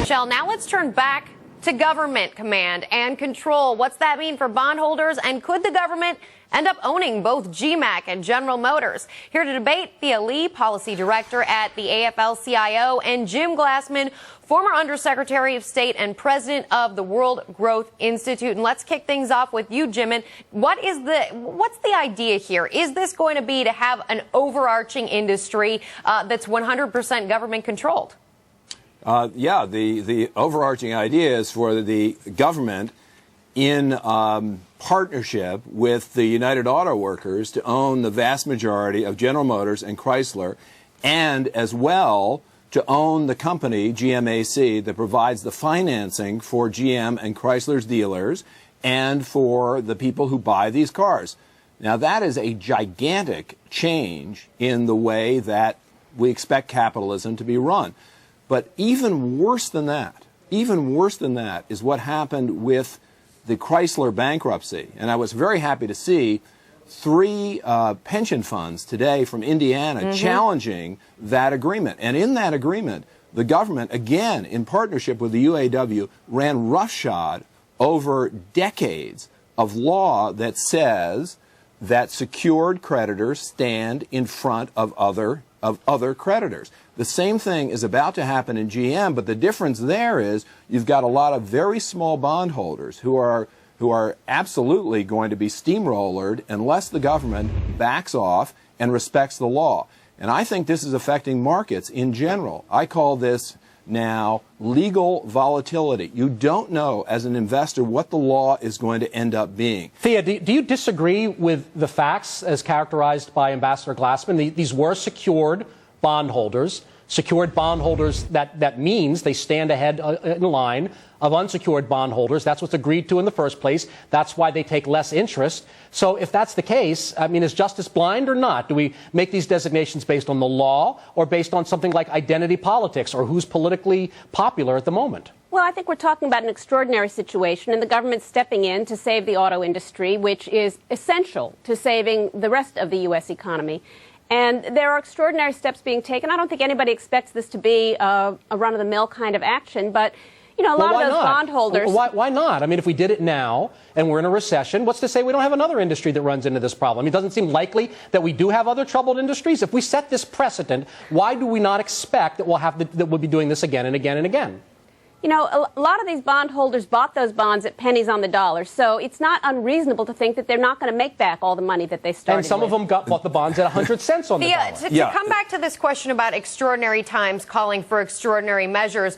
Michelle, now let's turn back to government command and control. What's that mean for bondholders? And could the government end up owning both GMAC and General Motors? Here to debate, Thea Lee, policy director at the AFL-CIO, and Jim Glassman, former Undersecretary of State and president of the World Growth Institute. And let's kick things off with you, Jim. And what's the idea here? Is this going to be to have an overarching industry that's 100% government controlled? Yeah, the overarching idea is for the government in partnership with the United Auto Workers to own the vast majority of General Motors and Chrysler, and as well to own the company, GMAC, that provides the financing for GM and Chrysler's dealers and for the people who buy these cars. Now, that is a gigantic change in the way that we expect capitalism to be run. But even worse than that is what happened with the Chrysler bankruptcy. And I was very happy to see three pension funds today from Indiana challenging that agreement. And in that agreement, the government, again, in partnership with the UAW, ran roughshod over decades of law that says that secured creditors stand in front of other creditors. The same thing is about to happen in GM, but the difference there is you've got a lot of very small bondholders who are absolutely going to be steamrollered unless the government backs off and respects the law. And I think this is affecting markets in general. I call this now legal volatility. You don't know as an investor what the law is going to end up being. Thea, do you disagree with the facts as characterized by Ambassador Glassman? These were secured bondholders. Secured bondholders, that means they stand ahead in line of unsecured bondholders. That's what's agreed to in the first place. That's why they take less interest. So if that's the case, I mean, is justice blind or not? Do we make these designations based on the law or based on something like identity politics or who's politically popular at the moment? Well, I think we're talking about an extraordinary situation, and the government's stepping in to save the auto industry, which is essential to saving the rest of the U.S. economy. And there are extraordinary steps being taken. I don't think anybody expects this to be a run-of-the-mill kind of action, but, you know, a lot of those bondholders... Why not? I mean, if we did it now and we're in a recession, what's to say we don't have another industry that runs into this problem? I mean, it doesn't seem likely that we do have other troubled industries. If we set this precedent, why do we not expect that we'll be doing this again and again and again? You know, a lot of these bondholders bought those bonds at pennies on the dollar, so it's not unreasonable to think that they're not going to make back all the money that they started with. And some of them bought the bonds at 100 cents on the dollar. To come back to this question about extraordinary times calling for extraordinary measures,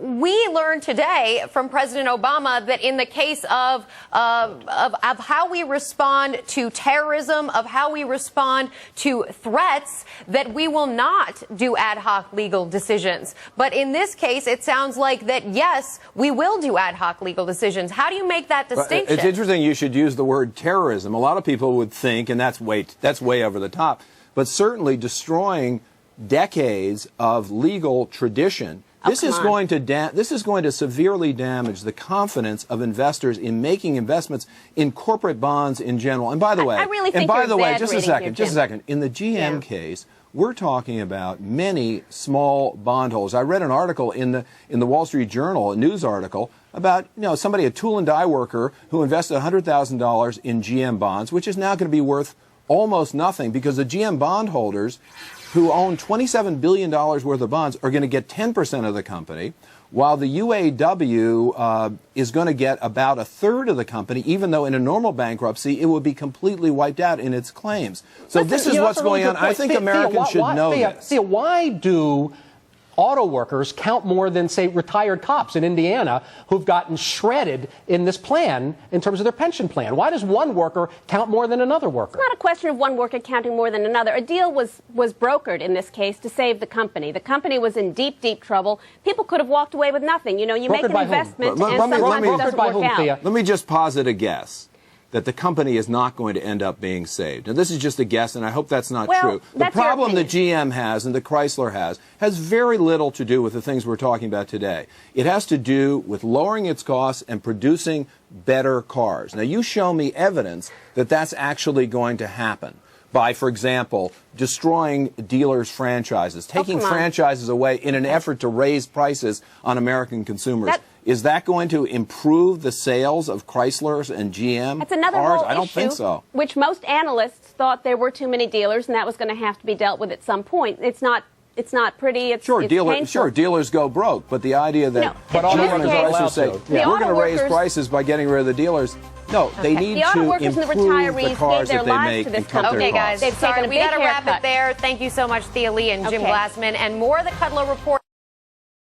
we learned today from President Obama that in the case of how we respond to terrorism, of how we respond to threats, that we will not do ad hoc legal decisions. But in this case, it sounds like that, yes, we will do ad hoc legal decisions. How do you make that distinction? It's interesting you should use the word terrorism. A lot of people would think, and that's way over the top, but certainly destroying decades of legal tradition. This is going to severely damage the confidence of investors in making investments in corporate bonds in general. And by the way, I really think just a second. In the GM case, we're talking about many small bondholders. I read an article in the Wall Street Journal, a news article, about somebody, a tool and die worker, who invested $100,000 in GM bonds, which is now going to be worth almost nothing because the GM bondholders who own $27 billion worth of bonds are going to get 10% of the company, while the UAW is going to get about a third of the company, even though in a normal bankruptcy it would be completely wiped out in its claims. So this is what's going on. I think Americans should know this. Thea, why do auto workers count more than, say, retired cops in Indiana who've gotten shredded in this plan in terms of their pension plan? Why does one worker count more than another worker? It's not a question of one worker counting more than another. A deal was brokered in this case to save the company. The company was in deep, deep trouble. People could have walked away with nothing. You know, you make an investment and sometimes it doesn't work out. Let me just posit a guess that the company is not going to end up being saved. Now, this is just a guess, and I hope that's not true. The problem that GM has and the Chrysler has very little to do with the things we're talking about today. It has to do with lowering its costs and producing better cars. Now, you show me evidence that that's actually going to happen. by, for example, destroying dealers' franchises, taking come on. franchises away in an effort to raise prices on American consumers. Is that going to improve the sales of Chryslers and GM That's another cars? whole I don't issue, think so. Which most analysts thought there were too many dealers, and that was going to have to be dealt with at some point. It's not pretty. It's painful. Dealers go broke, but the idea that No, but GM in and this case, Chrysler say the we're auto going to raise workers- prices by getting rid of the dealers. No, they need The auto to workers and the improve retirees the cars gave their that they lives make to this and cut company. their Okay, costs. guys, They've taken sorry, a we big got to wrap haircut. it there. Thank you so much, Thea Lee and Jim Okay. Glassman. And more of the Kudlow Report.